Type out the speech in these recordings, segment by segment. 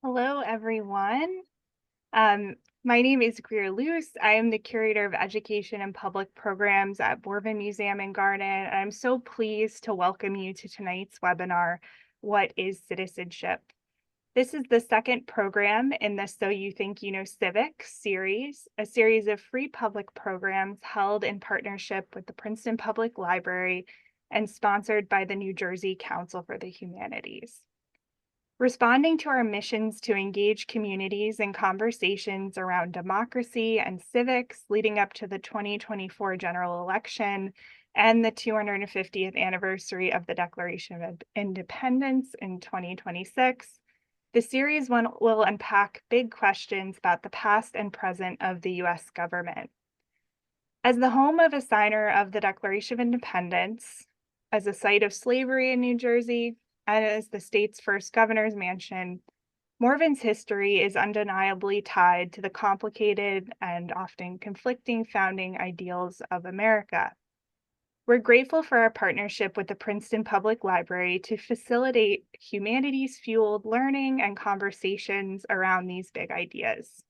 Hello, everyone. My name is Greer Luce. I am the Curator of Education and Public Programs at Morven Museum and Garden. And I'm so pleased to welcome you to tonight's webinar, What is Citizenship? This is the second program in the So You Think You Know Civics series, a series of free public programs held in partnership with the Princeton Public Library and sponsored by the New Jersey Council for the Humanities. Responding to our missions to engage communities in conversations around democracy and civics leading up to the 2024 general election and the 250th anniversary of the Declaration of Independence in 2026, the series will unpack big questions about the past and present of the US government. As the home of a signer of the Declaration of Independence, as a site of slavery in New Jersey, and as the state's first governor's mansion, Morven's history is undeniably tied to the complicated and often conflicting founding ideals of America. We're grateful for our partnership with the Princeton Public Library to facilitate humanities-fueled learning and conversations around these big ideas.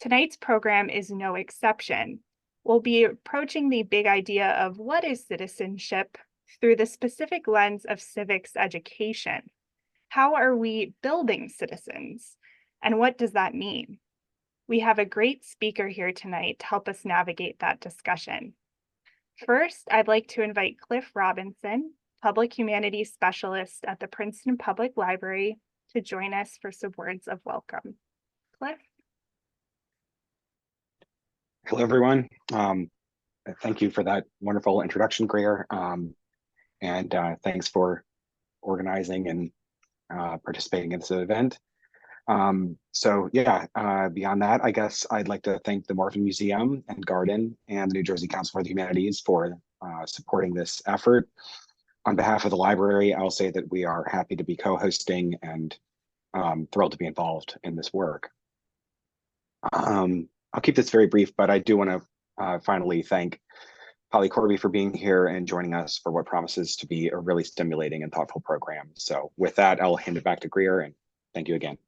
Tonight's program is no exception. We'll be approaching the big idea of what is citizenship through the specific lens of civics education. How are we building citizens? And what does that mean? We have a great speaker here tonight to help us navigate that discussion. First, I'd like to invite Cliff Robinson, Public Humanities Specialist at the Princeton Public Library, to join us for some words of welcome. Cliff? Hello, everyone. Thank you for that wonderful introduction, Greer. And thanks for organizing and participating in this event. Beyond that, I guess I'd like to thank the Morven Museum and Garden and the New Jersey Council for the Humanities for supporting this effort. On behalf of the library, I'll say that we are happy to be co-hosting and thrilled to be involved in this work. I'll keep this very brief, but I do want to finally thank Holly Corby for being here and joining us for what promises to be a really stimulating and thoughtful program. So with that, I'll hand it back to Greer, and thank you again.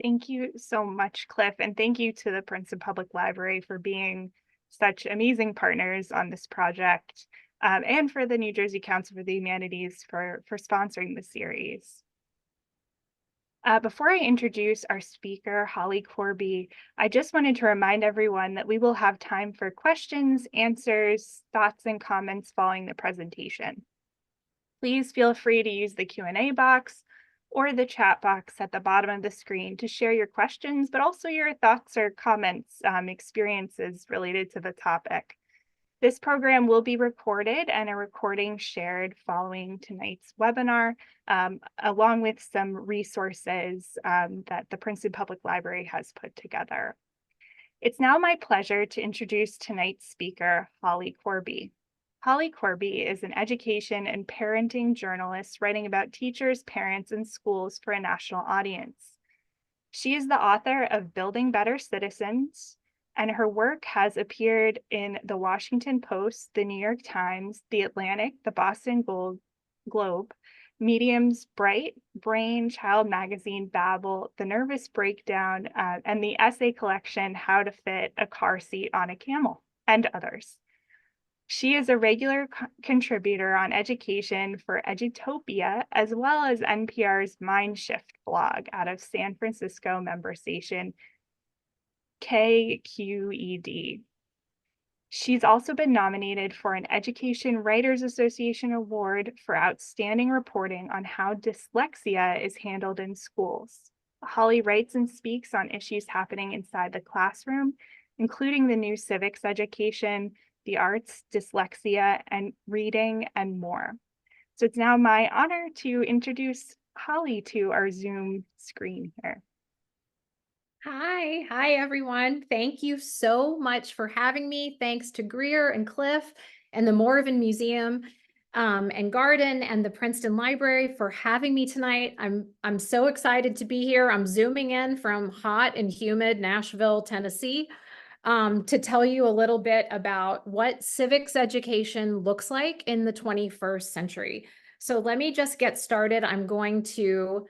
Thank you so much, Cliff, and thank you to the Princeton Public Library for being such amazing partners on this project, and for the New Jersey Council for the Humanities for sponsoring the series. Before I introduce our speaker, Holly Corby, I just wanted to remind everyone that we will have time for questions, answers, thoughts, and comments following the presentation. Please feel free to use the Q&A box or the chat box at the bottom of the screen to share your questions, but also your thoughts or comments, experiences related to the topic. This program will be recorded and a recording shared following tonight's webinar, along with some resources that the Princeton Public Library has put together. It's now my pleasure to introduce tonight's speaker, Holly Corby. Holly Corby is an education and parenting journalist writing about teachers, parents, and schools for a national audience. She is the author of Building Better Citizens, and her work has appeared in the Washington Post, the New York Times, the Atlantic, the Boston Globe, Medium's Bright, Brain, Child Magazine, Babel, The Nervous Breakdown, and the essay collection, How to Fit a Car Seat on a Camel, and others. She is a regular contributor on education for Edutopia, as well as NPR's Mind Shift blog out of San Francisco member station KQED. She's also been nominated for an Education Writers Association Award for outstanding reporting on how dyslexia is handled in schools. Holly writes and speaks on issues happening inside the classroom, including the new civics education, the arts, dyslexia, and reading, and more. So it's now my honor to introduce Holly to our Zoom screen here. Hi everyone. Thank you so much for having me. Thanks to Greer and Cliff and the Morven Museum and Garden and the Princeton Library for having me tonight. I'm so excited to be here. I'm zooming in from hot and humid Nashville, Tennessee, to tell you a little bit about what civics education looks like in the 21st century. So let me just get started. I'm going to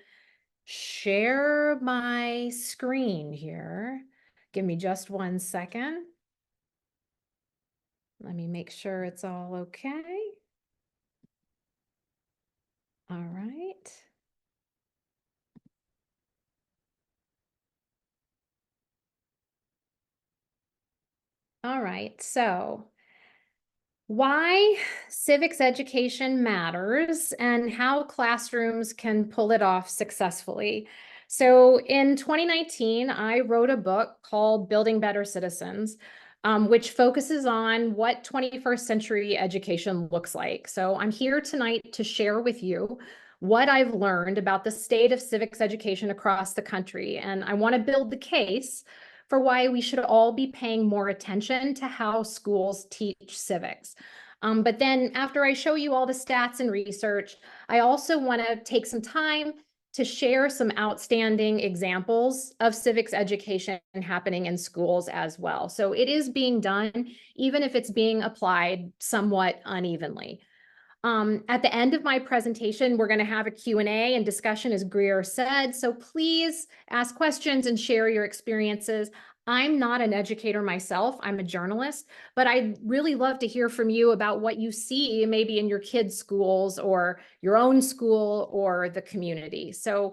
share my screen here. Give me just 1 second. Let me make sure it's all okay. All right. All right, so why civics education matters and how classrooms can pull it off successfully. So in 2019, I wrote a book called Building Better Citizens, which focuses on what 21st century education looks like. So I'm here tonight to share with you what I've learned about the state of civics education across the country. And I want to build the case for why we should all be paying more attention to how schools teach civics. But then after I show you all the stats and research, I also want to take some time to share some outstanding examples of civics education happening in schools as well. So it is being done, even if it's being applied somewhat unevenly. At the end of my presentation, we're going to have a Q&A and discussion, as Greer said. So please ask questions and share your experiences. I'm not an educator myself. I'm a journalist, but I'd really love to hear from you about what you see maybe in your kids' schools or your own school or the community. So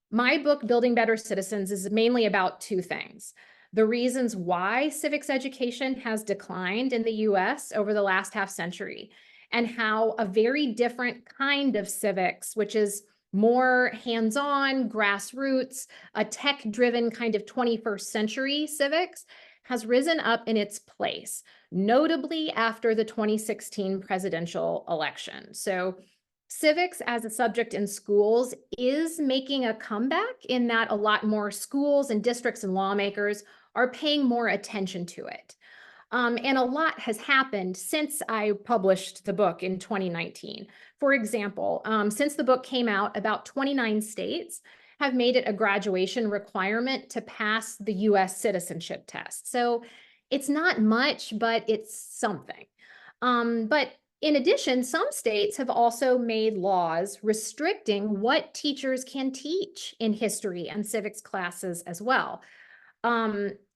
my book, Building Better Citizens, is mainly about two things: the reasons why civics education has declined in the US over the last half century, and how a very different kind of civics, which is more hands-on, grassroots, a tech-driven kind of 21st century civics, has risen up in its place, notably after the 2016 presidential election. So civics as a subject in schools is making a comeback in that a lot more schools and districts and lawmakers are paying more attention to it. And a lot has happened since I published the book in 2019. For example, since the book came out, about 29 states have made it a graduation requirement to pass the US citizenship test. So it's not much, but it's something. But in addition, some states have also made laws restricting what teachers can teach in history and civics classes as well.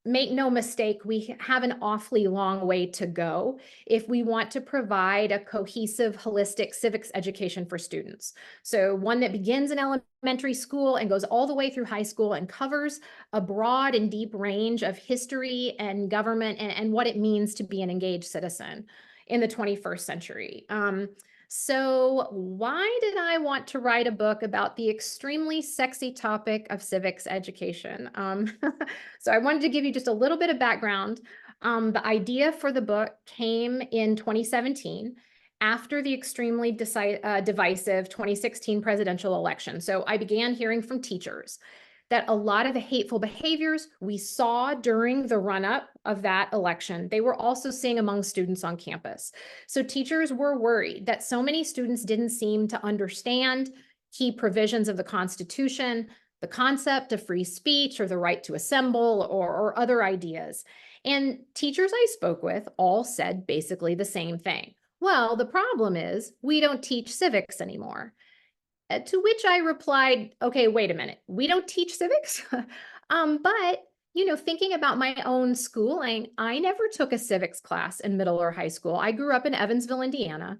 Make no mistake, we have an awfully long way to go if we want to provide a cohesive, holistic civics education for students. So one that begins in elementary school and goes all the way through high school and covers a broad and deep range of history and government and what it means to be an engaged citizen in the 21st century. So why did I want to write a book about the extremely sexy topic of civics education? So I wanted to give you just a little bit of background. The idea for the book came in 2017 after the extremely divisive 2016 presidential election. So I began hearing from teachers that a lot of the hateful behaviors we saw during the run-up of that election, they were also seeing among students on campus. So teachers were worried that so many students didn't seem to understand key provisions of the Constitution, the concept of free speech or the right to assemble or other ideas. And teachers I spoke with all said basically the same thing. Well, the problem is we don't teach civics anymore. To which I replied, okay, wait a minute, we don't teach civics? But, thinking about my own schooling, I never took a civics class in middle or high school. I grew up in Evansville, Indiana.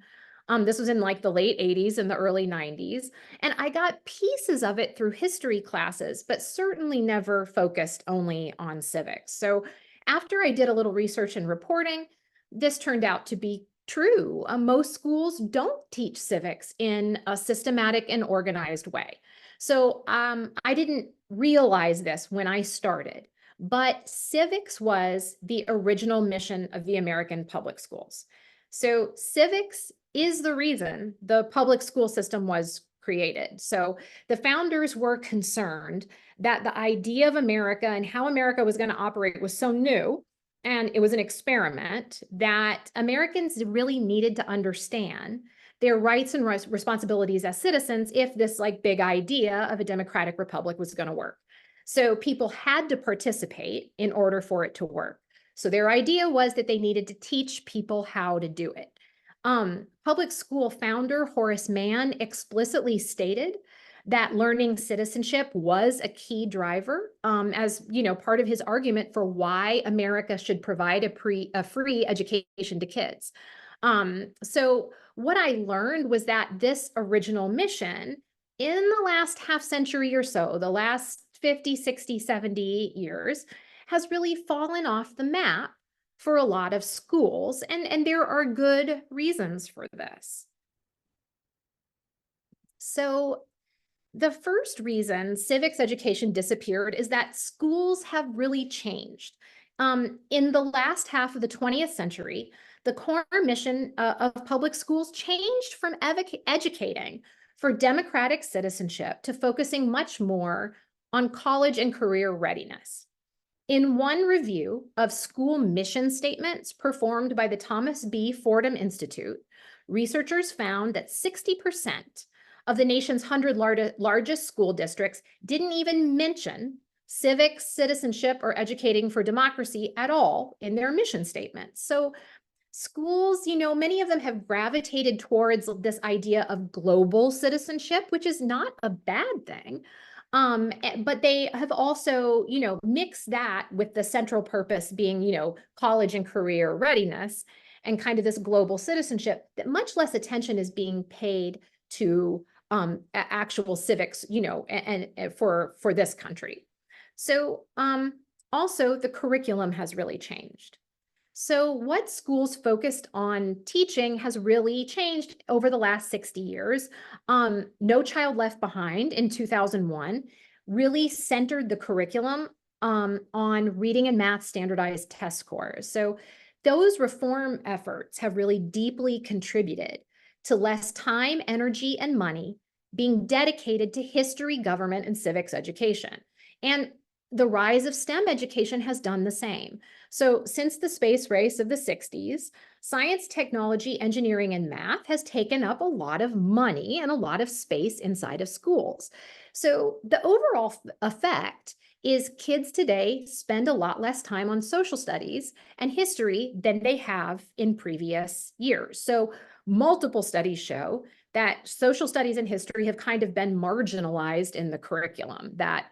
This was in like the late 80s and the early 90s. And I got pieces of it through history classes, but certainly never focused only on civics. So after I did a little research and reporting, this turned out to be true. Most schools don't teach civics in a systematic and organized way. So I didn't realize this when I started, but civics was the original mission of the American public schools. So civics is the reason the public school system was created. So the founders were concerned that the idea of America and how America was going to operate was so new, and it was an experiment, that Americans really needed to understand their rights and responsibilities as citizens if this big idea of a democratic republic was going to work. So people had to participate in order for it to work. So their idea was that they needed to teach people how to do it. Public school founder Horace Mann explicitly stated that learning citizenship was a key driver, as part of his argument for why America should provide a free education to kids. So what I learned was that this original mission in the last half century or so, the last 50, 60, 70 years, has really fallen off the map for a lot of schools, and there are good reasons for this. So the first reason civics education disappeared is that schools have really changed. In the last half of the 20th century, the core mission of public schools changed from educating for democratic citizenship to focusing much more on college and career readiness. In one review of school mission statements performed by the Thomas B. Fordham Institute, researchers found that 60% of the nation's 100 largest school districts didn't even mention civics, citizenship, or educating for democracy at all in their mission statements. So schools, many of them have gravitated towards this idea of global citizenship, which is not a bad thing. But they have also, mixed that with the central purpose being, college and career readiness and kind of this global citizenship, that much less attention is being paid to actual civics, and for this country. So also the curriculum has really changed. So what schools focused on teaching has really changed over the last 60 years. No Child Left Behind in 2001 really centered the curriculum on reading and math standardized test scores. So those reform efforts have really deeply contributed to less time, energy, and money being dedicated to history, government, and civics education. And the rise of STEM education has done the same. So since the space race of the 60s, science, technology, engineering, and math has taken up a lot of money and a lot of space inside of schools. So the overall effect is kids today spend a lot less time on social studies and history than they have in previous years. So multiple studies show that social studies and history have kind of been marginalized in the curriculum, that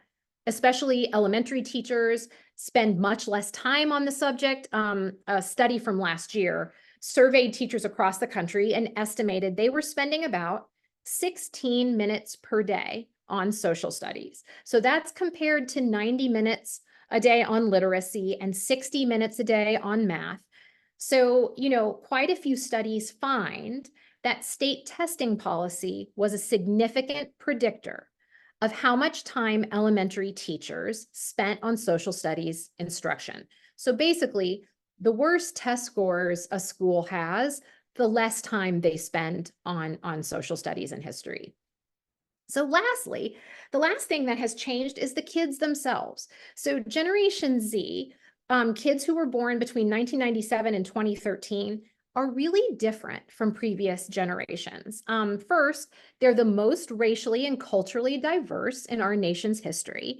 especially elementary teachers spend much less time on the subject. A study from last year surveyed teachers across the country and estimated they were spending about 16 minutes per day on social studies. So that's compared to 90 minutes a day on literacy and 60 minutes a day on math. So, quite a few studies find that state testing policy was a significant predictor of how much time elementary teachers spent on social studies instruction. So basically, the worse test scores a school has, the less time they spend on social studies and history. So lastly, the last thing that has changed is the kids themselves. So Generation Z, kids who were born between 1997 and 2013, are really different from previous generations. First, they're the most racially and culturally diverse in our nation's history.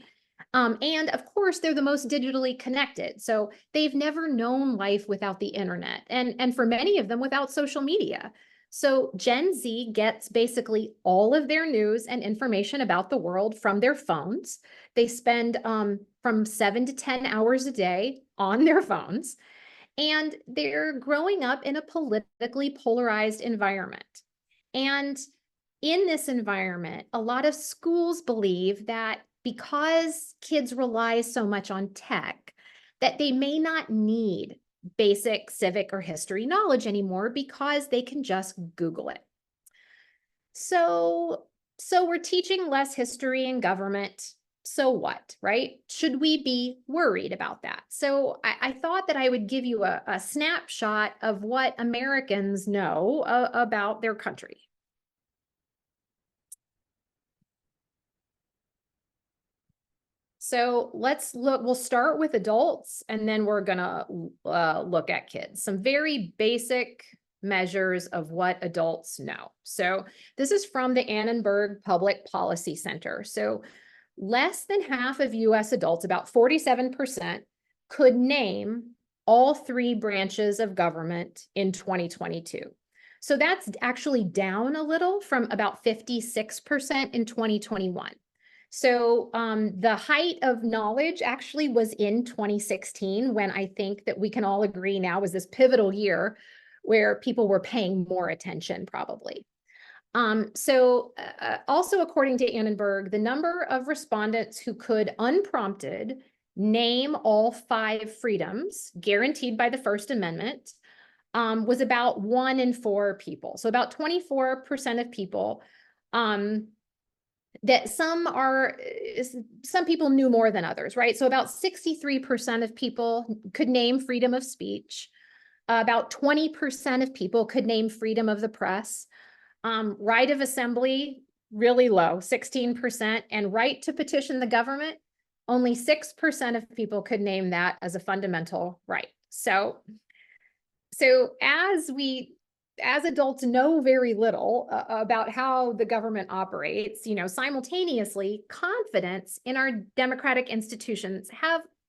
And of course, they're the most digitally connected. So they've never known life without the internet, and for many of them without social media. So Gen Z gets basically all of their news and information about the world from their phones. They spend from 7 to 10 hours a day on their phones. And they're growing up in a politically polarized environment. And in this environment, a lot of schools believe that because kids rely so much on tech, that they may not need basic civic or history knowledge anymore because they can just Google it. So we're teaching less history and government. So what, right? Should we be worried about that? So I thought that I would give you a snapshot of what Americans know about their country. So we'll start with adults, and then we're gonna look at kids. Some very basic measures of what adults know. So this is from the Annenberg Public Policy Center. So less than half of US adults, about 47%, could name all three branches of government in 2022. So that's actually down a little from about 56% in 2021. So the height of knowledge actually was in 2016, when I think that we can all agree now was this pivotal year where people were paying more attention probably. Also according to Annenberg, the number of respondents who could unprompted name all 5 freedoms guaranteed by the First Amendment was about 1 in 4 people. So about 24% of people, that some people knew more than others, right? So about 63% of people could name freedom of speech. About 20% of people could name freedom of the press. Right of assembly, really low, 16%, and right to petition the government, only 6% of people could name that as a fundamental right. So as adults know very little about how the government operates, simultaneously confidence in our democratic institutions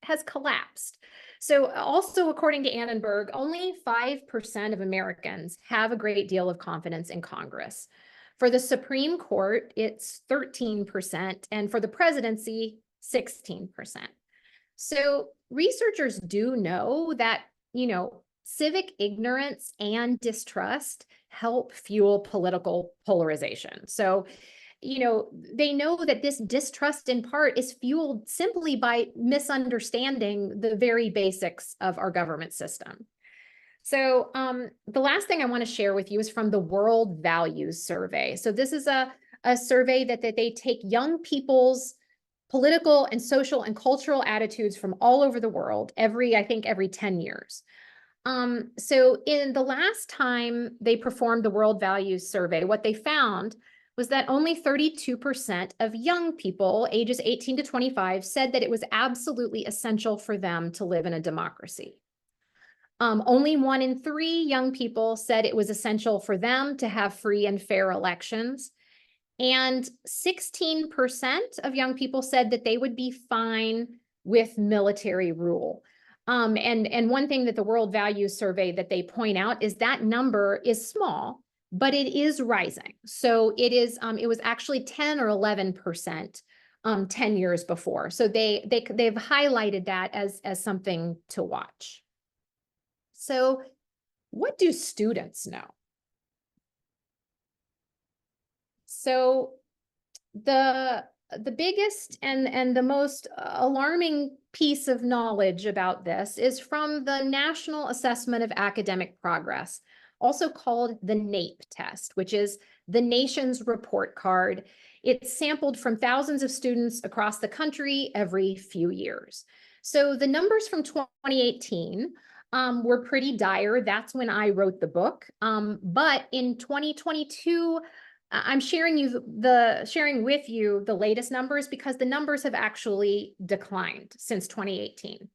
has collapsed. So also according to Annenberg, only 5% of Americans have a great deal of confidence in Congress. For the Supreme Court, it's 13%, and for the presidency, 16%. So researchers do know that, civic ignorance and distrust help fuel political polarization. So, they know that this distrust in part is fueled simply by misunderstanding the very basics of our government system. So the last thing I want to share with you is from the World Values Survey. So this is a survey that they take young people's political and social and cultural attitudes from all over the world I think every 10 years. So in the last time they performed the World Values Survey, what they found was that only 32% of young people ages 18 to 25 said that it was absolutely essential for them to live in a democracy. Only 1 in 3 young people said it was essential for them to have free and fair elections. And 16% of young people said that they would be fine with military rule. And one thing that the World Values Survey that they point out is that number is small, but it is rising. So it was actually 10 or 11% 10 years before. So they've highlighted that as something to watch. So what do students know? So the biggest and the most alarming piece of knowledge about this is from the National Assessment of Academic Progress, also called the NAEP test, which is the nation's report card. It's sampled from thousands of students across the country every few years. So the numbers from 2018 were pretty dire. That's when I wrote the book. But in 2022, I'm sharing with you the latest numbers because the numbers have actually declined since 2018.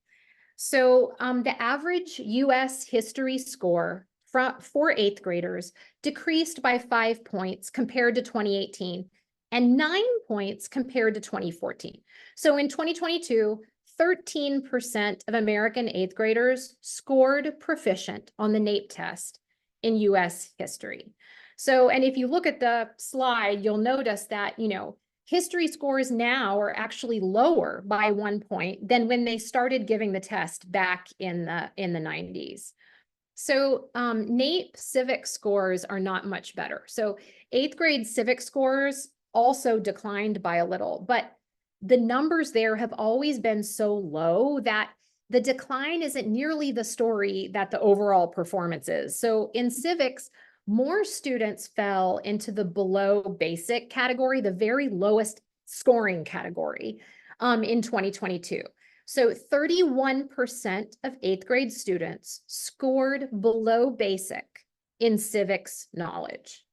So the average US history score for 8th graders decreased by 5 points compared to 2018 and 9 points compared to 2014. So in 2022, 13% of American 8th graders scored proficient on the NAEP test in US history. So, and if you look at the slide, you'll notice that, history scores now are actually lower by 1 point than when they started giving the test back in the 90s. So NAEP civics scores are not much better. So 8th grade civics scores also declined by a little, but the numbers there have always been so low that the decline isn't nearly the story that the overall performance is. So in civics, more students fell into the below basic category, the very lowest scoring category in 2022. So 31% of 8th grade students scored below basic in civics knowledge.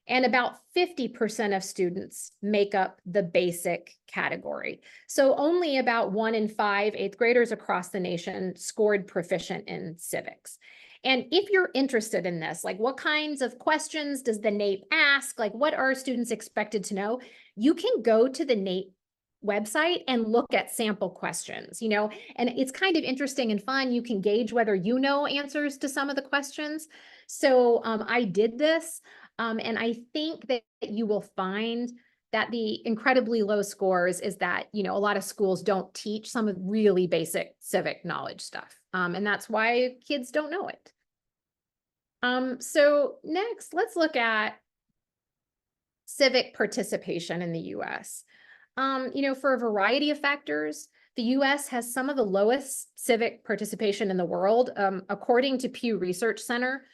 And about 50% of students make up the basic category. So only about 1 in 5 8th graders across the nation scored proficient in civics. And if you're interested in this, like what kinds of questions does the NAEP ask? Like what are students expected to know? You can go to the NAEP website and look at sample questions, you know, and it's kind of interesting and fun. You can gauge whether you know answers to some of the questions. So I did this, and I think that you will find that the incredibly low scores is that, you know, a lot of schools don't teach some of really basic civic knowledge stuff. And that's why kids don't know it. So next, let's look at civic participation in the US. You know, for a variety of factors, the US has some of the lowest civic participation in the world. According to Pew Research Center,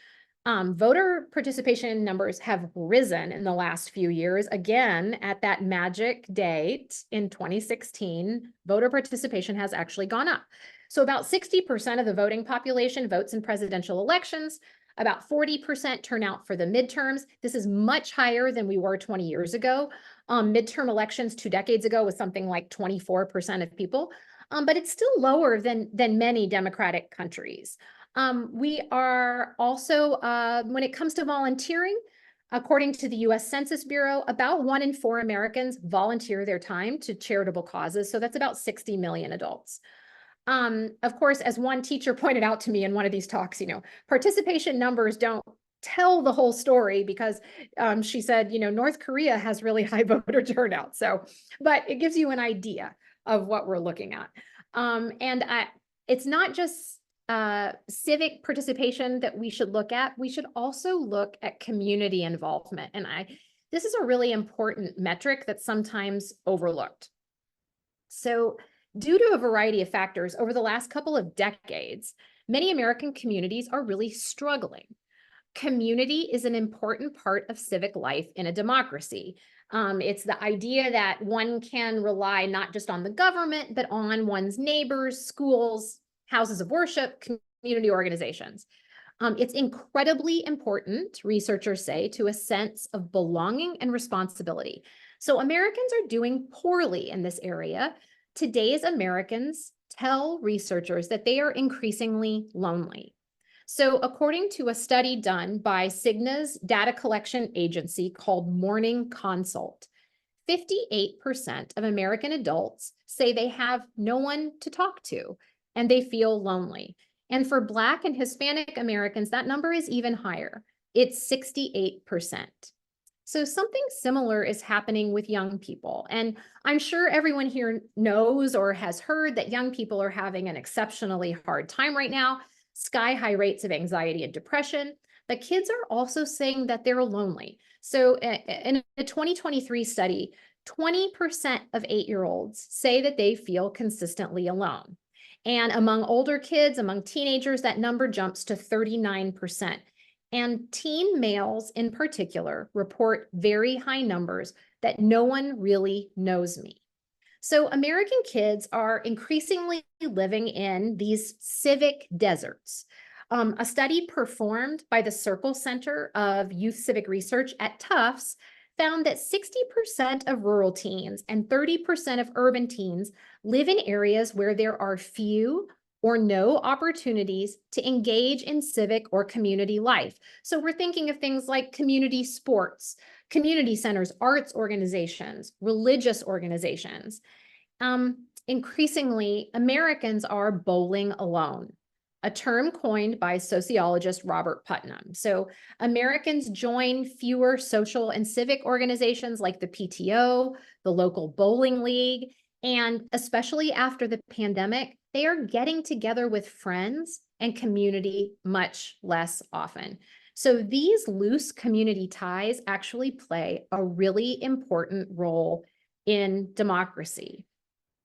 voter participation numbers have risen in the last few years. Again, at that magic date in 2016, voter participation has actually gone up. So about 60% of the voting population votes in presidential elections, about 40% turn out for the midterms. This is much higher than we were 20 years ago. Midterm elections 2 decades ago was something like 24% of people, but it's still lower than many democratic countries. We are also, when it comes to volunteering, according to the US Census Bureau, about 1 in 4 Americans volunteer their time to charitable causes. So that's about 60 million adults. Of course, as one teacher pointed out to me in one of these talks, you know, participation numbers don't tell the whole story because she said, you know, North Korea has really high voter turnout. So, but it gives you an idea of what we're looking at. It's not just civic participation that we should look at. We should also look at community involvement. And this is a really important metric that's sometimes overlooked. So due to a variety of factors over the last couple of decades, many American communities are really struggling. Community is an important part of civic life in a democracy. It's the idea that one can rely not just on the government, but on one's neighbors, schools, houses of worship, community organizations. It's incredibly important, researchers say, to a sense of belonging and responsibility. So Americans are doing poorly in this area. Today's Americans tell researchers that they are increasingly lonely. So according to a study done by Cigna's data collection agency called Morning Consult, 58% of American adults say they have no one to talk to and they feel lonely. And for Black and Hispanic Americans, that number is even higher. It's 68%. So something similar is happening with young people. And I'm sure everyone here knows or has heard that young people are having an exceptionally hard time right now, sky-high rates of anxiety and depression. But kids are also saying that they're lonely. So in a 2023 study, 20% of 8-year-olds say that they feel consistently alone. And among older kids, among teenagers, that number jumps to 39%. And teen males in particular report very high numbers that no one really knows me. So American kids are increasingly living in these civic deserts. A study performed by the Circle Center of Youth Civic Research at Tufts found that 60% of rural teens and 30% of urban teens live in areas where there are few or no opportunities to engage in civic or community life. So we're thinking of things like community sports, community centers, arts organizations, religious organizations. Increasingly, Americans are bowling alone, a term coined by sociologist Robert Putnam. So Americans join fewer social and civic organizations like the PTO, the local bowling league, and especially after the pandemic, they are getting together with friends and community much less often. So these loose community ties actually play a really important role in democracy.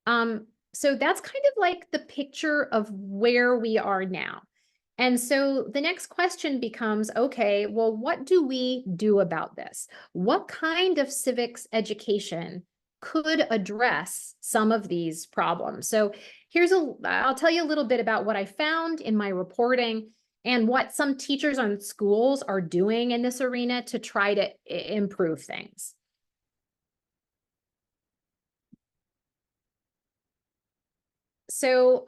So that's kind of like the picture of where we are now. And so the next question becomes, okay, well, what do we do about this? What kind of civics education could address some of these problems? So I'll tell you a little bit about what I found in my reporting and what some teachers on schools are doing in this arena to try to improve things. So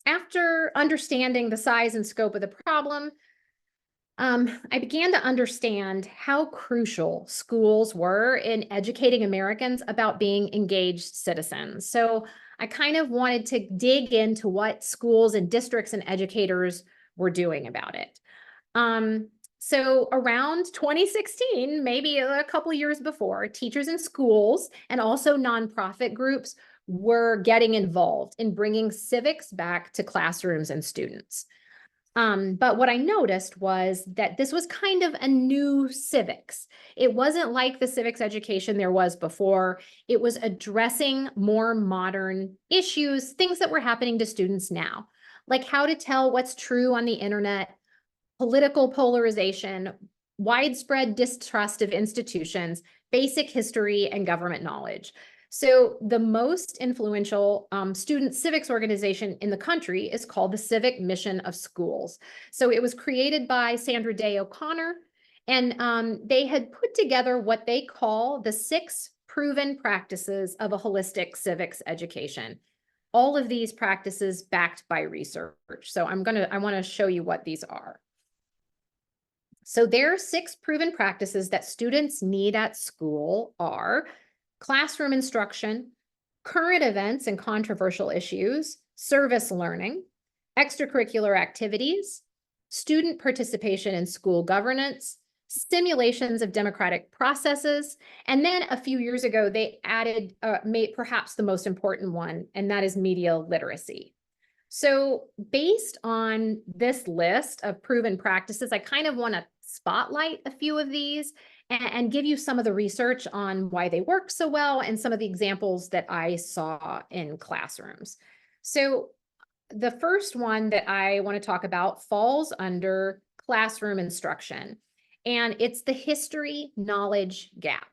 after understanding the size and scope of the problem, I began to understand how crucial schools were in educating Americans about being engaged citizens. So I kind of wanted to dig into what schools and districts and educators were doing about it. So around 2016, maybe a couple of years before, teachers in schools and also nonprofit groups were getting involved in bringing civics back to classrooms and students. But what I noticed was that this was kind of a new civics. It wasn't like the civics education there was before. It was addressing more modern issues, things that were happening to students now, like how to tell what's true on the internet, political polarization, widespread distrust of institutions, basic history, and government knowledge. So the most influential student civics organization in the country is called the Civic Mission of Schools. So it was created by Sandra Day O'Connor, and they had put together what they call the 6 proven practices of a holistic civics education. All of these practices backed by research. So I want to show you what these are. So there are 6 proven practices that students need at school are classroom instruction, current events and controversial issues, service learning, extracurricular activities, student participation in school governance, simulations of democratic processes, and then a few years ago, they added perhaps the most important one, and that is media literacy. So based on this list of proven practices, I kind of want to spotlight a few of these and give you some of the research on why they work so well and some of the examples that I saw in classrooms. So the first one that I want to talk about falls under classroom instruction, and it's the history knowledge gap.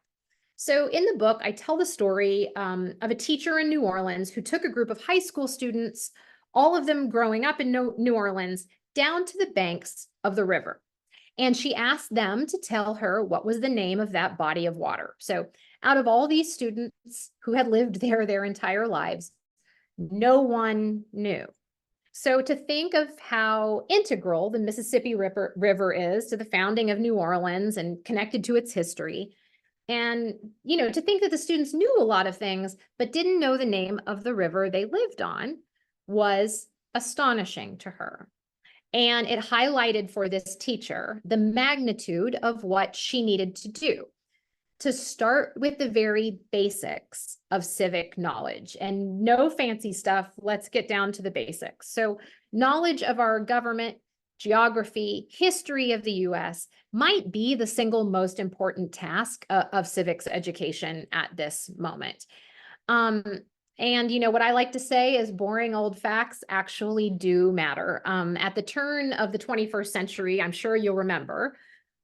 So in the book, I tell the story of a teacher in New Orleans who took a group of high school students, all of them growing up in New Orleans, down to the banks of the river. And she asked them to tell her what was the name of that body of water. So out of all these students who had lived there their entire lives, no one knew. So to think of how integral the Mississippi River is to the founding of New Orleans and connected to its history, and to think that the students knew a lot of things, but didn't know the name of the river they lived on was astonishing to her. And it highlighted for this teacher the magnitude of what she needed to do to start with the very basics of civic knowledge and no fancy stuff. Let's get down to the basics. So knowledge of our government, geography, history of the US might be the single most important task of civics education at this moment. And what I like to say is boring old facts actually do matter. At the turn of the 21st century, I'm sure you'll remember,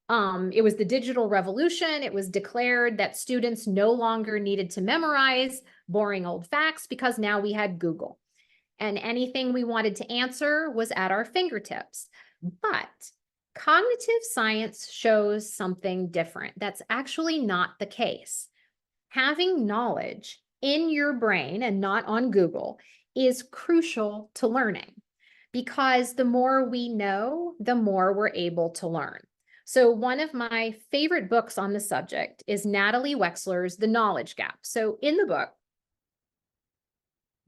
it was the digital revolution. It was declared that students no longer needed to memorize boring old facts because now we had Google. And anything we wanted to answer was at our fingertips. But cognitive science shows something different. That's actually not the case. Having knowledge in your brain and not on Google is crucial to learning, because the more we know, the more we're able to learn. So one of my favorite books on the subject is Natalie Wexler's The Knowledge Gap. So in the book,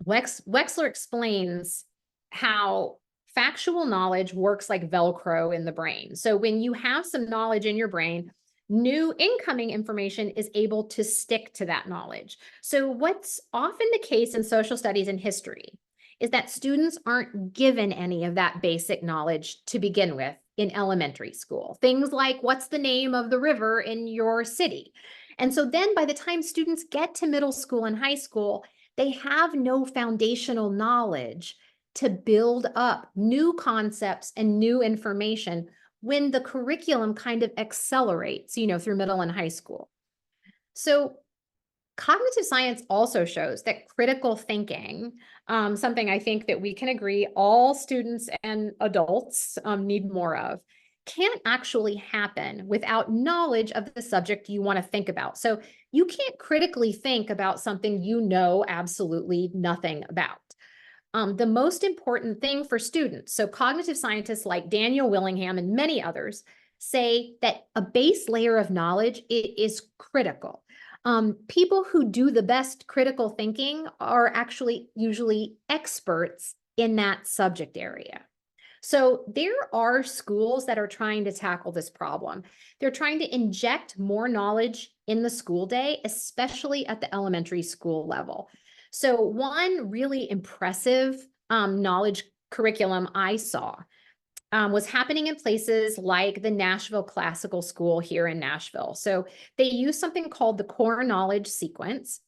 Wexler explains how factual knowledge works like Velcro in the brain. So when you have some knowledge in your brain, new incoming information is able to stick to that knowledge. So what's often the case in social studies and history is that students aren't given any of that basic knowledge to begin with in elementary school. Things like, what's the name of the river in your city? And so then by the time students get to middle school and high school, they have no foundational knowledge to build up new concepts and new information when the curriculum kind of accelerates, through middle and high school. So cognitive science also shows that critical thinking, something I think that we can agree all students and adults need more of, can't actually happen without knowledge of the subject you want to think about. So you can't critically think about something you know absolutely nothing about. The most important thing for students, so cognitive scientists like Daniel Willingham and many others say that a base layer of knowledge is critical. People who do the best critical thinking are actually usually experts in that subject area. So there are schools that are trying to tackle this problem. They're trying to inject more knowledge in the school day, especially at the elementary school level. So one really impressive knowledge curriculum I saw was happening in places like the Nashville Classical School here in Nashville. So they use something called the core knowledge sequence.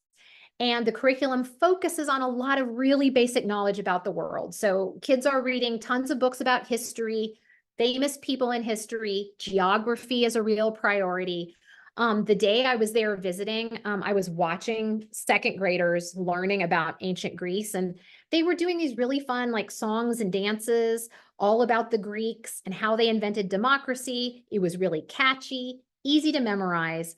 And the curriculum focuses on a lot of really basic knowledge about the world. So kids are reading tons of books about history, famous people in history, geography is a real priority. The day I was there visiting, I was watching second graders learning about ancient Greece, and they were doing these really fun like songs and dances all about the Greeks and how they invented democracy. It was really catchy, easy to memorize.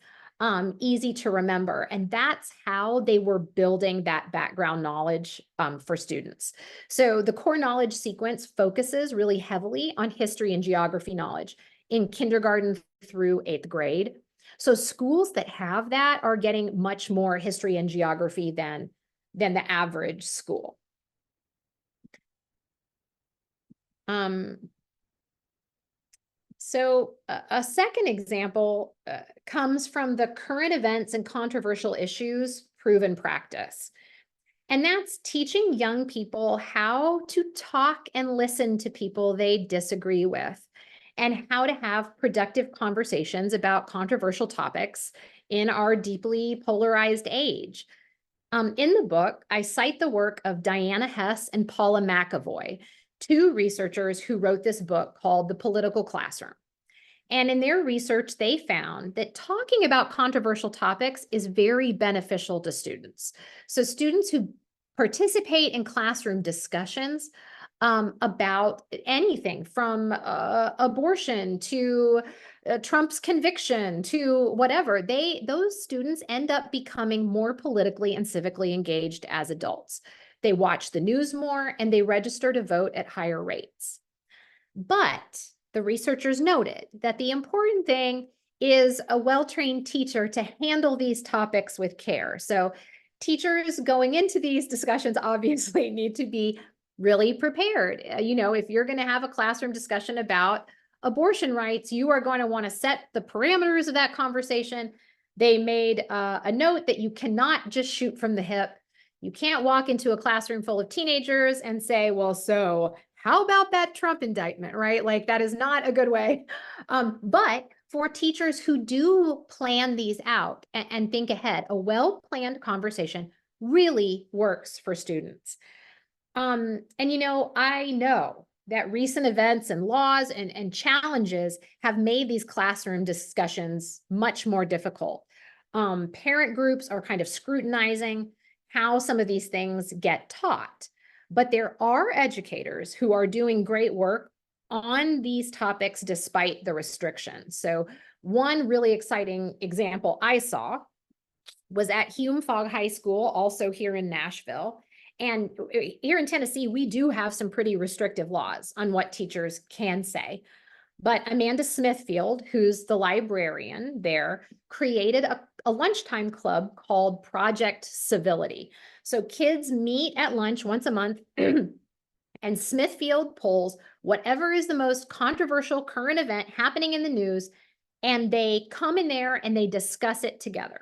Easy to remember. And that's how they were building that background knowledge for students. So the core knowledge sequence focuses really heavily on history and geography knowledge in kindergarten through 8th grade. So schools that have that are getting much more history and geography than the average school. So a second example comes from the current events and controversial issues proven practice. And that's teaching young people how to talk and listen to people they disagree with, and how to have productive conversations about controversial topics in our deeply polarized age. In the book, I cite the work of Diana Hess and Paula McAvoy, two researchers who wrote this book called The Political Classroom. And in their research, they found that talking about controversial topics is very beneficial to students. So students who participate in classroom discussions about anything from abortion to Trump's conviction to whatever, those students end up becoming more politically and civically engaged as adults. They watch the news more and they register to vote at higher rates. But the researchers noted that the important thing is a well-trained teacher to handle these topics with care. So teachers going into these discussions obviously need to be really prepared. You know, if you're going to have a classroom discussion about abortion rights, you are going to want to set the parameters of that conversation. They made a note that you cannot just shoot from the hip. You can't walk into a classroom full of teenagers and say, well, so how about that Trump indictment, right? Like that is not a good way. But for teachers who do plan these out and think ahead, a well-planned conversation really works for students. And you know, I know that recent events and laws and challenges have made these classroom discussions much more difficult. Parent groups are kind of scrutinizing how some of these things get taught. But there are educators who are doing great work on these topics despite the restrictions. So one really exciting example I saw was at Hume Fogg High School, also here in Nashville. And here in Tennessee, we do have some pretty restrictive laws on what teachers can say. But Amanda Smithfield, who's the librarian there, created a lunchtime club called Project Civility. So kids meet at lunch once a month and Smithfield polls whatever is the most controversial current event happening in the news, and they come in there and they discuss it together.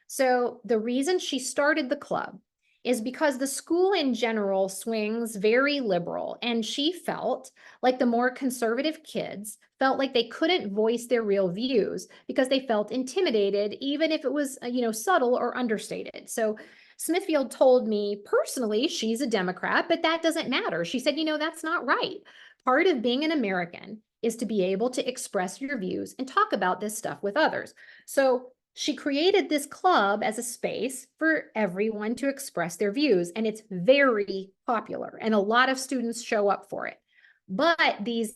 So the reason she started the club is because the school in general swings very liberal, and she felt like the more conservative kids felt like they couldn't voice their real views because they felt intimidated, even if it was, subtle or understated. So Smithfield told me personally she's a Democrat, but that doesn't matter. She said, that's not right. Part of being an American is to be able to express your views and talk about this stuff with others. So she created this club as a space for everyone to express their views, and it's very popular, and a lot of students show up for it. But these,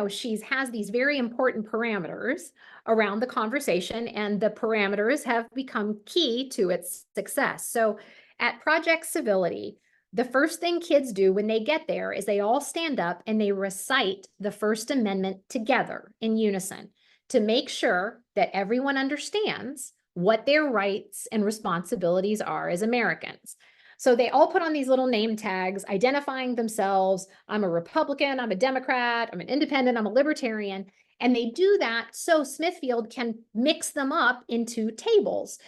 she has these very important parameters around the conversation, and the parameters have become key to its success. So at Project Civility, the first thing kids do when they get there is they all stand up and they recite the First Amendment together in unison to make sure that everyone understands what their rights and responsibilities are as Americans. So they all put on these little name tags identifying themselves. I'm a Republican, I'm a Democrat, I'm an independent, I'm a libertarian. And they do that so Smithfield can mix them up into tables.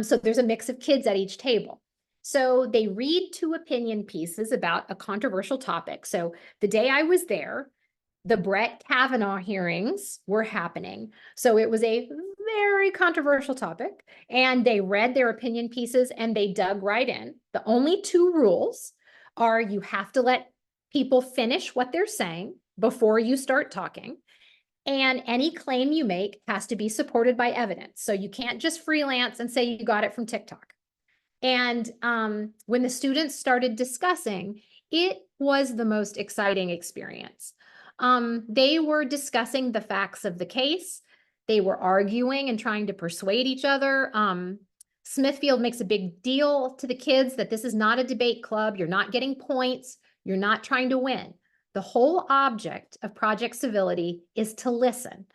So there's a mix of kids at each table. So they read 2 opinion pieces about a controversial topic. So the day I was there, the Brett Kavanaugh hearings were happening. So it was a very controversial topic, and they read their opinion pieces and they dug right in. The only 2 rules are you have to let people finish what they're saying before you start talking. And any claim you make has to be supported by evidence. So you can't just freelance and say you got it from TikTok. And when the students started discussing, it was the most exciting experience. They were discussing the facts of the case. They were arguing and trying to persuade each other. Smithfield makes a big deal to the kids that this is not a debate club. You're not getting points. You're not trying to win. The whole object of Project Civility is to listen.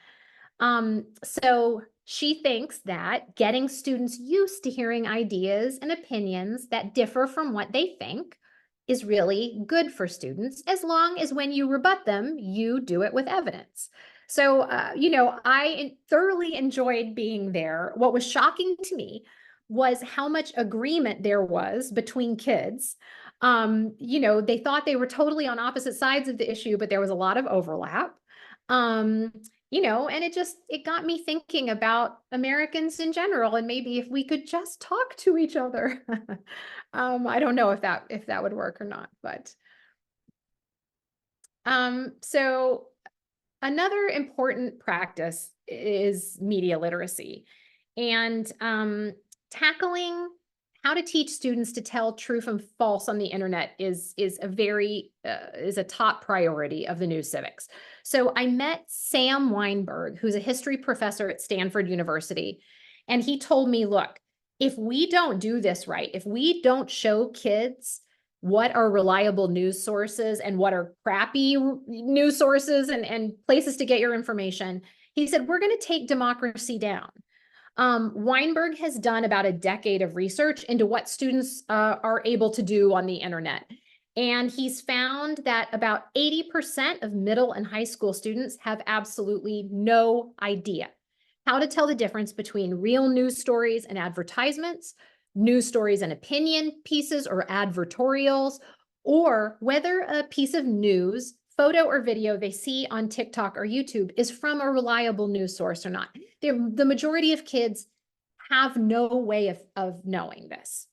So she thinks that getting students used to hearing ideas and opinions that differ from what they think is really good for students, as long as when you rebut them, you do it with evidence. So, I thoroughly enjoyed being there. What was shocking to me was how much agreement there was between kids. They thought they were totally on opposite sides of the issue, but there was a lot of overlap. And it got me thinking about Americans in general, and maybe if we could just talk to each other. I don't know if that would work or not, but so another important practice is media literacy, and tackling how to teach students to tell true from false on the internet is a top priority of the new Civics. So I met Sam Weinberg, who's a history professor at Stanford University, and he told me, look, if we don't do this right, if we don't show kids what are reliable news sources and what are crappy news sources and places to get your information, he said, we're going to take democracy down. Weinberg has done about a decade of research into what students are able to do on the internet. And he's found that about 80% of middle and high school students have absolutely no idea how to tell the difference between real news stories and advertisements, news stories and opinion pieces or advertorials, or whether a piece of news, photo or video they see on TikTok or YouTube is from a reliable news source or not. The majority of kids have no way of knowing this.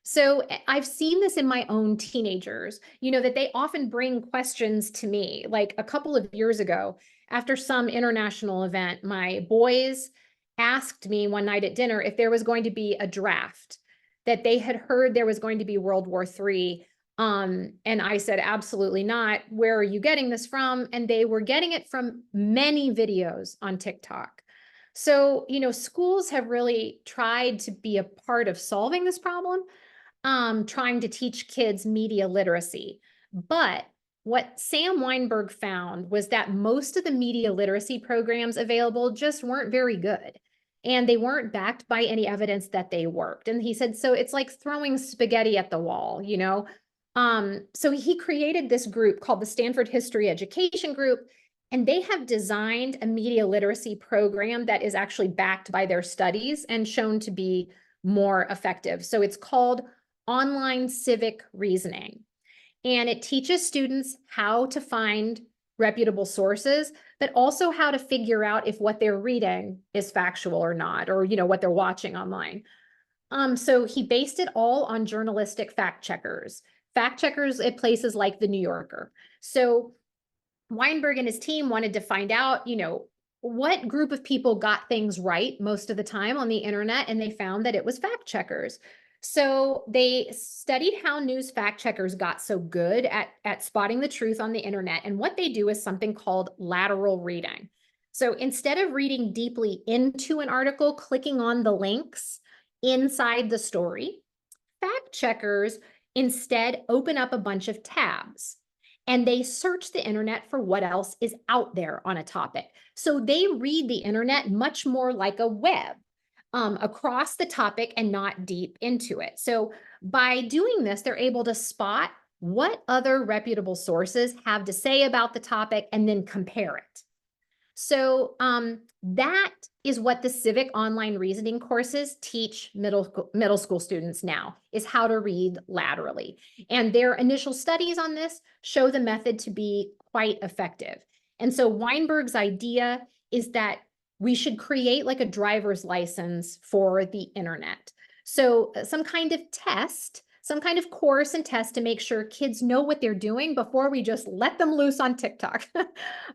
So I've seen this in my own teenagers, that they often bring questions to me. Like a couple of years ago, after some international event, my boys asked me one night at dinner if there was going to be a draft, that they had heard there was going to be World War III. And I said, absolutely not. Where are you getting this from? And they were getting it from many videos on TikTok. So, schools have really tried to be a part of solving this problem, trying to teach kids media literacy. But what Sam Weinberg found was that most of the media literacy programs available just weren't very good. And they weren't backed by any evidence that they worked. And he said, so it's like throwing spaghetti at the wall, So he created this group called the Stanford History Education Group, and they have designed a media literacy program that is actually backed by their studies and shown to be more effective. So it's called Online Civic Reasoning, and it teaches students how to find reputable sources, but also how to figure out if what they're reading is factual or not, or what they're watching online. So he based it all on journalistic fact checkers at places like the New Yorker. So Weinberg and his team wanted to find out, what group of people got things right most of the time on the internet, and they found that it was fact checkers. So they studied how news fact checkers got so good at spotting the truth on the internet. And what they do is something called lateral reading. So instead of reading deeply into an article, clicking on the links inside the story, fact checkers instead open up a bunch of tabs and they search the internet for what else is out there on a topic. So they read the internet much more like a web across the topic and not deep into it. So by doing this, they're able to spot what other reputable sources have to say about the topic and then compare it. So that is what the civic online reasoning courses teach middle school students now, is how to read laterally. And their initial studies on this show the method to be quite effective. And so Weinberg's idea is that we should create like a driver's license for the internet. So some kind of test, some kind of course and test to make sure kids know what they're doing before we just let them loose on TikTok.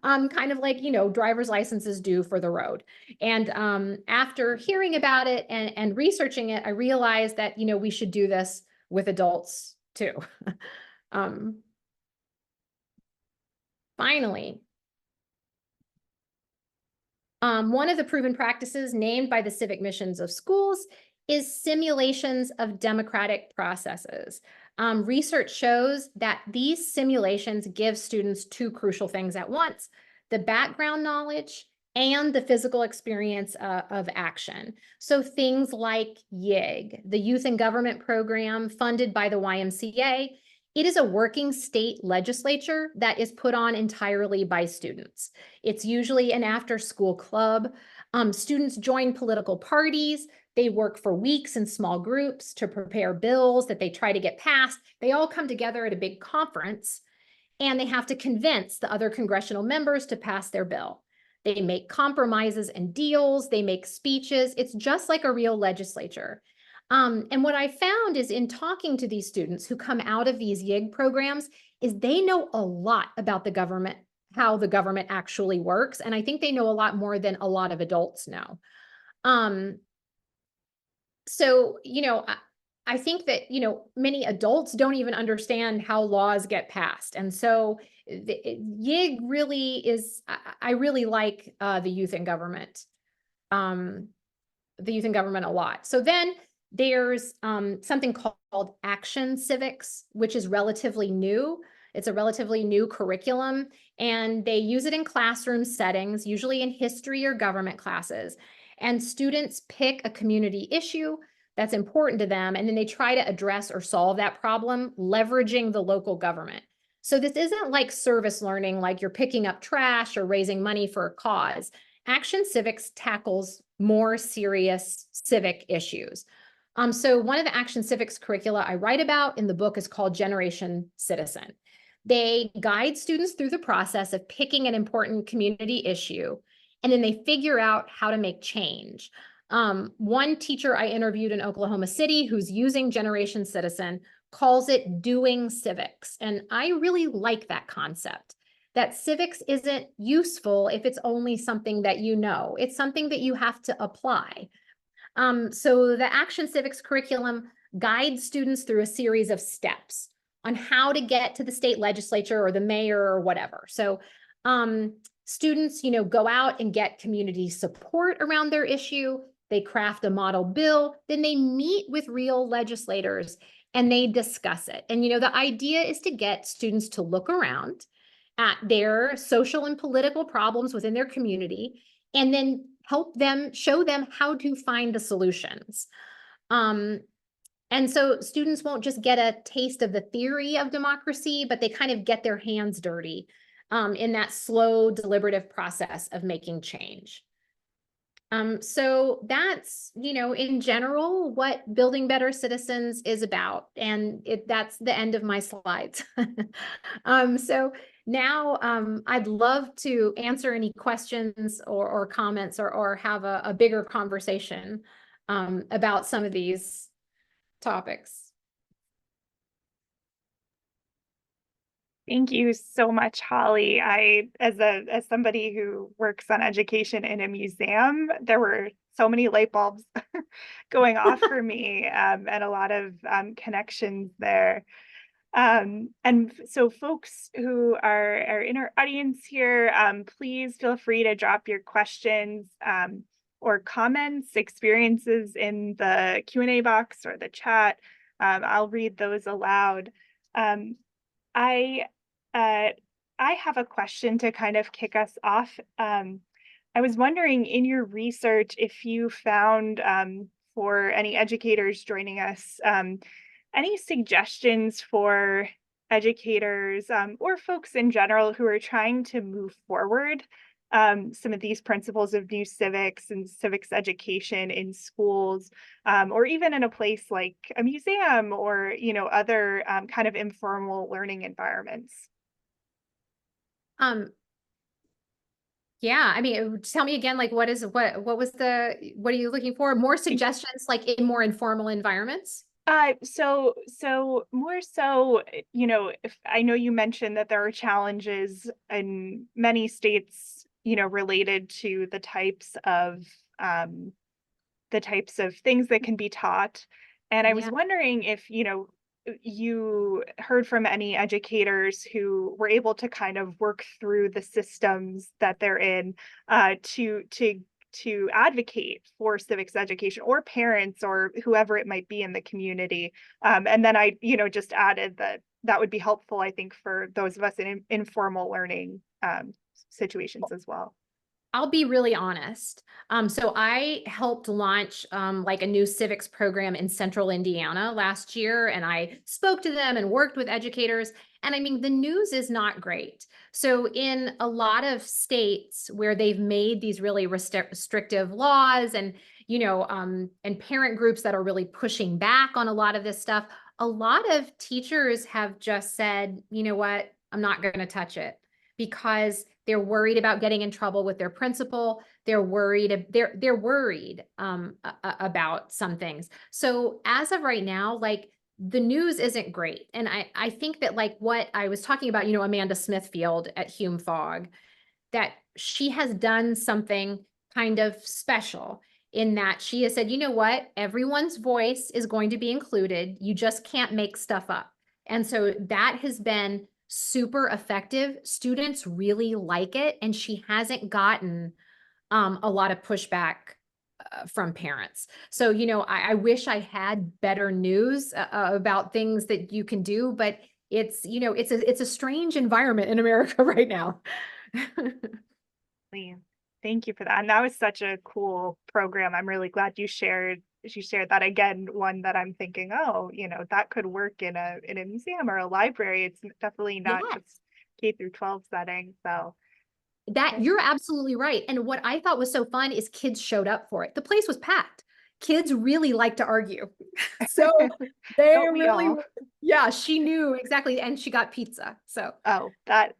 Kind of like, driver's licenses do for the road. And after hearing about it and researching it, I realized that, we should do this with adults too. Finally, one of the proven practices named by the civic missions of schools is simulations of democratic processes. Research shows that these simulations give students two crucial things at once: the background knowledge and the physical experience of action. So things like YIG, the Youth and Government Program funded by the YMCA, it is a working state legislature that is put on entirely by students. It's usually an after-school club. Students join political parties. They work for weeks in small groups to prepare bills that they try to get passed. They all come together at a big conference, and they have to convince the other congressional members to pass their bill. They make compromises and deals. They make speeches. It's just like a real legislature. And what I found is in talking to these students who come out of these YIG programs is they know a lot about the government, how the government actually works. And I think they know a lot more than a lot of adults know. So, I think that, many adults don't even understand how laws get passed. And so YIG really is, I really like the youth and government, a lot. So then there's something called Action Civics, which is relatively new. It's a relatively new curriculum, and they use it in classroom settings, usually in history or government classes. And students pick a community issue that's important to them, and then they try to address or solve that problem, leveraging the local government. So this isn't like service learning, like you're picking up trash or raising money for a cause. Action Civics tackles more serious civic issues. So one of the Action Civics curricula I write about in the book is called Generation Citizen. They guide students through the process of picking an important community issue, and then they figure out how to make change. One teacher I interviewed in Oklahoma City who's using Generation Citizen calls it doing civics. And I really like that concept, that civics isn't useful if it's only something that you know. It's something that you have to apply. So the Action Civics curriculum guides students through a series of steps on how to get to the state legislature or the mayor or whatever. So students, go out and get community support around their issue. They craft a model bill, then they meet with real legislators and they discuss it. And, the idea is to get students to look around at their social and political problems within their community and then help them, show them how to find the solutions. And so students won't just get a taste of the theory of democracy, but they kind of get their hands dirty in that slow, deliberative process of making change. So that's, in general, what Building Better Citizens is about. And that's the end of my slides. So now I'd love to answer any questions or comments or have a bigger conversation about some of these topics. Thank you so much, Holly. As somebody who works on education in a museum, there were so many light bulbs going off for me and a lot of connections there. And so folks who are in our audience here, please feel free to drop your questions or comments, experiences in the Q&A box or the chat. I'll read those aloud. Um, I uh, I have a question to kind of kick us off. I was wondering in your research if you found for any educators joining us, any suggestions for educators or folks in general who are trying to move forward some of these principles of new civics and civics education in schools, or even in a place like a museum or other kind of informal learning environments. Um, yeah, I mean, tell me again, like, what are you looking for? More suggestions, like in more informal environments? So more so, if I know you mentioned that there are challenges in many states, related to the types of things that can be taught. And I was Yeah. wondering if, you heard from any educators who were able to kind of work through the systems that they're in to advocate for civics education, or parents or whoever it might be in the community. And then I, just added that that would be helpful, I think, for those of us in informal learning situations as well. I'll be really honest. So I helped launch like a new civics program in central Indiana last year, and I spoke to them and worked with educators. And I mean, the news is not great. So in a lot of states where they've made these really restrictive laws and, and parent groups that are really pushing back on a lot of this stuff, a lot of teachers have just said, you know what, I'm not going to touch it, because they're worried about getting in trouble with their principal. They're worried about some things. So as of right now, like, the news isn't great. And I think that, like, what I was talking about, Amanda Smithfield at Hume Fogg, that she has done something kind of special in that she has said, you know what, everyone's voice is going to be included. You just can't make stuff up. And so that has been super effective. Students really like it, and she hasn't gotten a lot of pushback from parents. So, I wish I had better news about things that you can do, but it's, it's a strange environment in America right now. Thank you for that. And that was such a cool program. I'm really glad you shared that. Again, one that I'm thinking, oh, that could work in a museum or a library. It's definitely not Yes. just K through 12 setting. So that you're absolutely right. And what I thought was so fun is kids showed up for it. The place was packed. Kids really like to argue. So they really, yeah, she knew exactly. And she got pizza. So, oh, that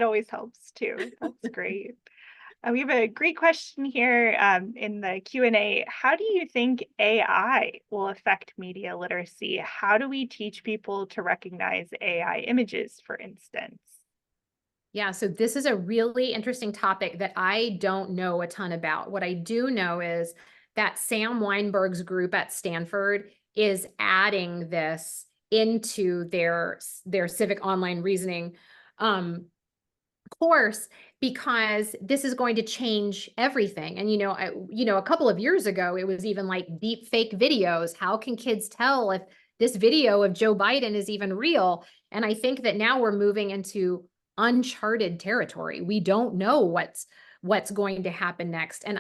always helps too. That's great. We have a great question here in the Q&A. How do you think AI will affect media literacy? How do we teach people to recognize AI images, for instance? Yeah, so this is a really interesting topic that I don't know a ton about. What I do know is that Sam Weinberg's group at Stanford is adding this into their civic online reasoning course, because this is going to change everything. And a couple of years ago, it was even like deep fake videos. How can kids tell if this video of Joe Biden is even real? And I think that now we're moving into uncharted territory. We don't know what's going to happen next. And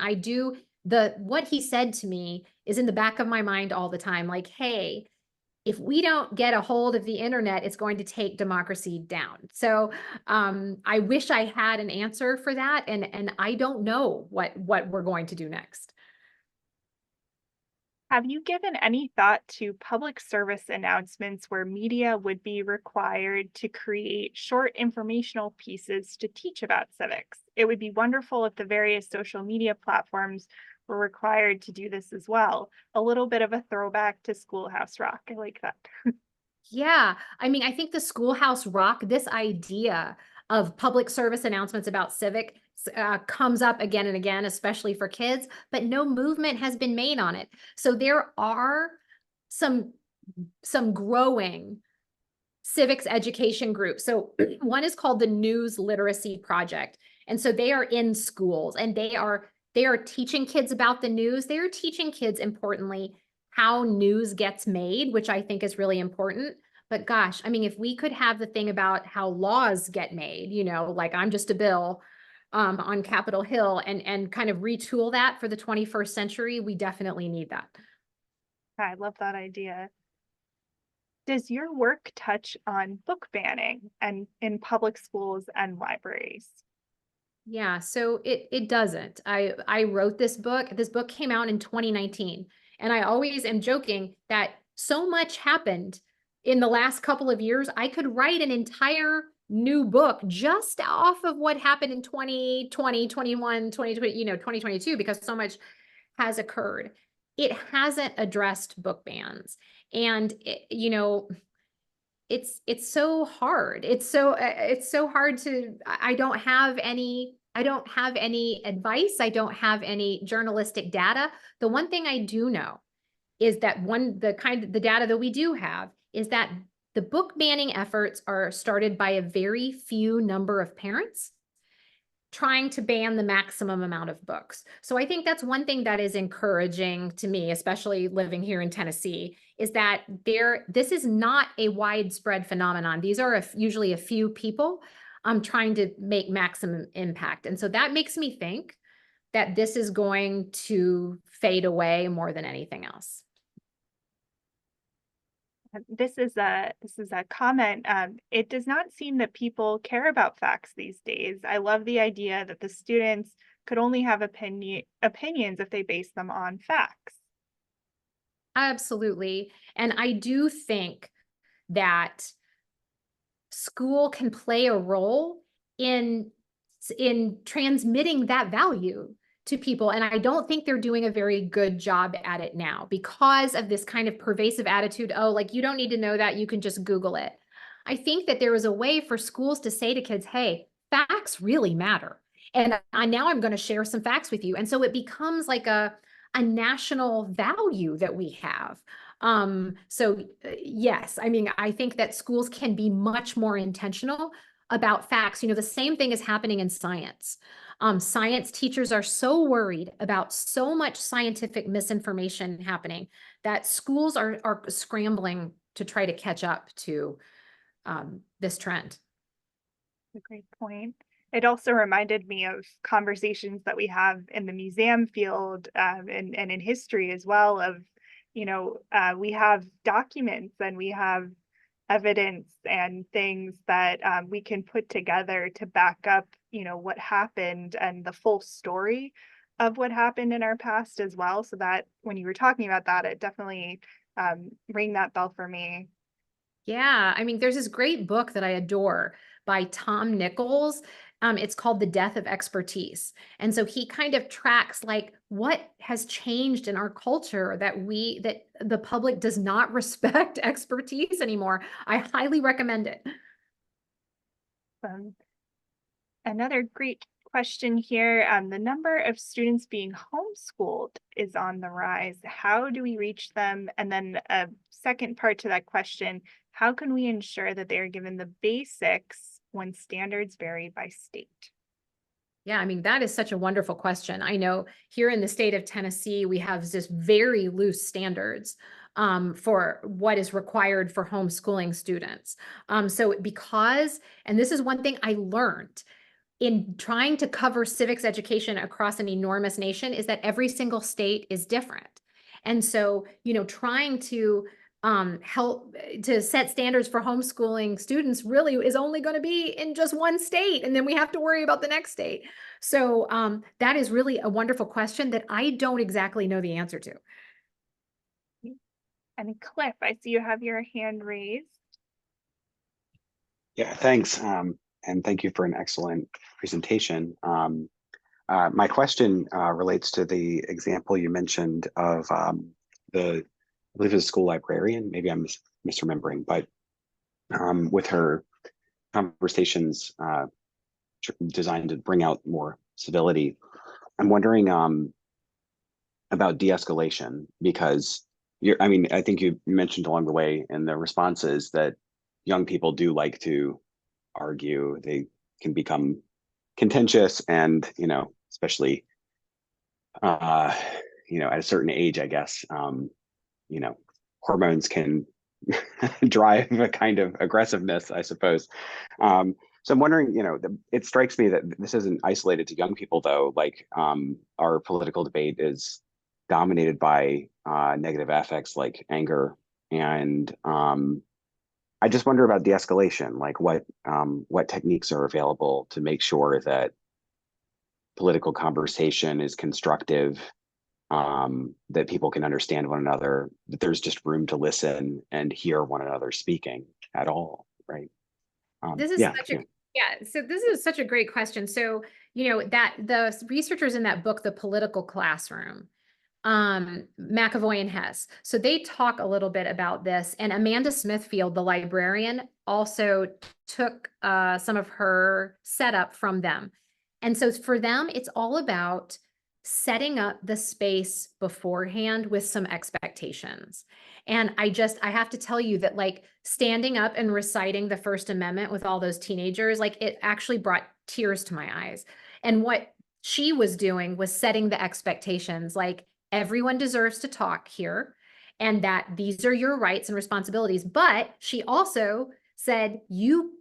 what he said to me is in the back of my mind all the time, like, hey, if we don't get a hold of the internet, it's going to take democracy down. So I wish I had an answer for that. And I don't know what we're going to do next. Have you given any thought to public service announcements where media would be required to create short informational pieces to teach about civics? It would be wonderful if the various social media platforms were required to do this as well. A little bit of a throwback to Schoolhouse Rock. I like that. Yeah, I mean, I think the Schoolhouse Rock, this idea of public service announcements about civic comes up again and again, especially for kids, but no movement has been made on it. So there are some growing civics education groups. So one is called the News Literacy Project. And so they are in schools, and they are teaching kids about the news. They are teaching kids, importantly, how news gets made, which I think is really important. But gosh, I mean, if we could have the thing about how laws get made, you know, like I'm just a bill on Capitol Hill, and kind of retool that for the 21st century, we definitely need that. I love that idea. Does your work touch on book banning and in public schools and libraries? Yeah, so it doesn't. I wrote this book. This book came out in 2019, and I always am joking that so much happened in the last couple of years. I could write an entire new book just off of what happened in 2020, 21, 2020, 2022, because so much has occurred. It hasn't addressed book bans. And it's so hard. It's so hard to, I don't have any advice. I don't have any journalistic data. The one thing I do know is that the data that we do have is that the book banning efforts are started by a very few number of parents trying to ban the maximum amount of books. So I think that's one thing that is encouraging to me, especially living here in Tennessee, is that this is not a widespread phenomenon. These are usually a few people trying to make maximum impact. And so that makes me think that this is going to fade away more than anything else. This is a comment. It does not seem that people care about facts these days. I love the idea that the students could only have opinions if they base them on facts. Absolutely. And I do think that school can play a role in transmitting that value to people. And I don't think they're doing a very good job at it now because of this kind of pervasive attitude. Oh, like, you don't need to know that, you can just Google it. I think that there is a way for schools to say to kids, hey, facts really matter. And now I'm going to share some facts with you. And so it becomes like a national value that we have. Yes, I mean, I think that schools can be much more intentional about facts. The same thing is happening in science. Science teachers are so worried about so much scientific misinformation happening that schools are scrambling to try to catch up to this trend. A great point. It also reminded me of conversations that we have in the museum field and in history as well of, we have documents and we have evidence and things that we can put together to back up, what happened and the full story of what happened in our past as well. So that when you were talking about that, it definitely rang that bell for me. Yeah, I mean, there's this great book that I adore by Tom Nichols. It's called The Death of Expertise. And so he kind of tracks like what has changed in our culture that the public does not respect expertise anymore. I highly recommend it. Another great question here. The number of students being homeschooled is on the rise. How do we reach them? And then a second part to that question, how can we ensure that they are given the basics when standards vary by state? Yeah, I mean, that is such a wonderful question. I know here in the state of Tennessee, we have this very loose standards for what is required for homeschooling students. And this is one thing I learned in trying to cover civics education across an enormous nation, is that every single state is different. And so, trying to help to set standards for homeschooling students really is only going to be in just one state, and then we have to worry about the next state. So that is really a wonderful question that I don't exactly know the answer to. And Cliff, I see you have your hand raised. Yeah, thanks. And thank you for an excellent presentation. My question relates to the example you mentioned of I believe it was a school librarian, maybe I'm misremembering, but with her conversations designed to bring out more civility, I'm wondering about de-escalation, because I think you mentioned along the way in the responses that young people do like to argue. They can become contentious, and especially at a certain age, I guess. hormones can drive a kind of aggressiveness, I suppose. So I'm wondering, it strikes me that this isn't isolated to young people, though. Like our political debate is dominated by negative affects like anger, and I just wonder about de-escalation. Like what techniques are available to make sure that political conversation is constructive, that people can understand one another, that there's just room to listen and hear one another speaking at all, right? This is so this is such a great question. So, that the researchers in that book, The Political Classroom, McAvoy and Hess. So they talk a little bit about this, and Amanda Smithfield, the librarian, also took some of her setup from them. And so for them, it's all about setting up the space beforehand with some expectations. And I have to tell you that, like, standing up and reciting the First Amendment with all those teenagers, like, it actually brought tears to my eyes. And what she was doing was setting the expectations, like, everyone deserves to talk here, and that these are your rights and responsibilities. But she also said, you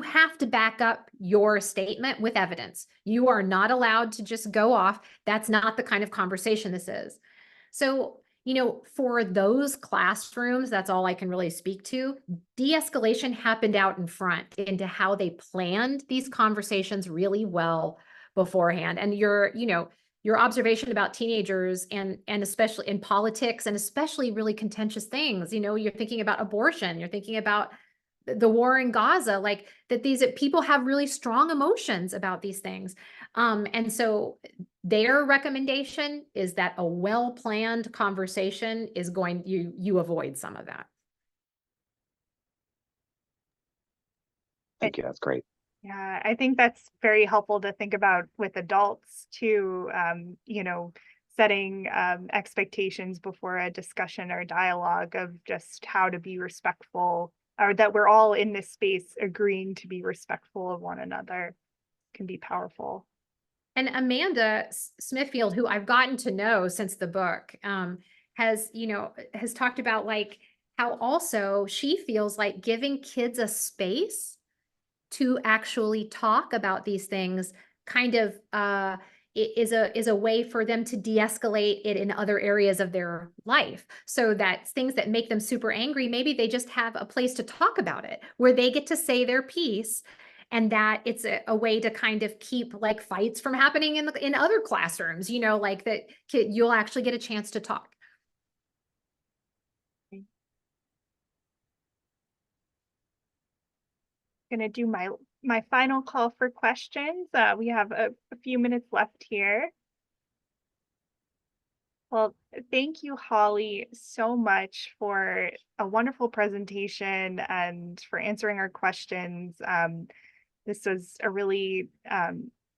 have to back up your statement with evidence. You are not allowed to just go off. That's not the kind of conversation this is. So, for those classrooms, that's all I can really speak to. De-escalation happened out in front into how they planned these conversations really well beforehand. And your observation about teenagers and especially in politics and especially really contentious things, you're thinking about abortion, you're thinking about the war in Gaza, like that these people have really strong emotions about these things. And so their recommendation is that a well-planned conversation is you avoid some of that. Thank you. That's great. Yeah, I think that's very helpful to think about with adults too, setting expectations before a discussion or dialogue of just how to be respectful, or that we're all in this space agreeing to be respectful of one another can be powerful. And Amanda Smithfield, who I've gotten to know since the book, has talked about, like, how also she feels like giving kids a space to actually talk about these things kind of is a way for them to de-escalate it in other areas of their life. So that things that make them super angry, maybe they just have a place to talk about it where they get to say their piece, and that it's a way to kind of keep, like, fights from happening in other classrooms, like that you'll actually get a chance to talk. Going to do my final call for questions. We have a few minutes left here. Well, thank you, Holly, so much for a wonderful presentation and for answering our questions. This was a really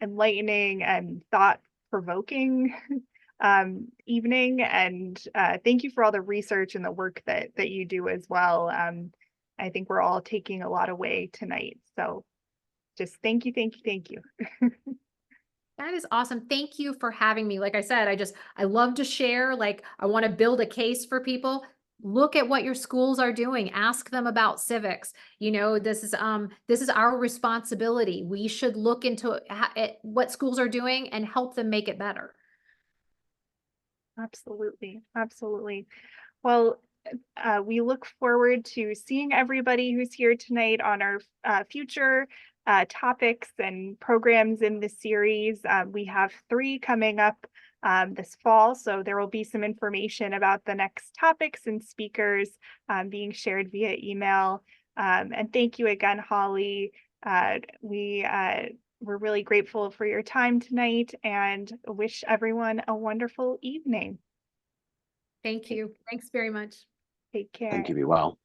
enlightening and thought-provoking evening, and thank you for all the research and the work that you do as well. I think we're all taking a lot away tonight. So just thank you, thank you, thank you. That is awesome. Thank you for having me. Like I said, I love to share. Like, I want to build a case for people. Look at what your schools are doing. Ask them about civics. This is our responsibility. We should look into what schools are doing and help them make it better. Absolutely. Absolutely. Well, we look forward to seeing everybody who's here tonight on our future topics and programs in this series. We have 3 coming up this fall, so there will be some information about the next topics and speakers being shared via email. And thank you again, Holly. We're really grateful for your time tonight and wish everyone a wonderful evening. Thank you. Thanks very much. Take care. Thank you. Be well.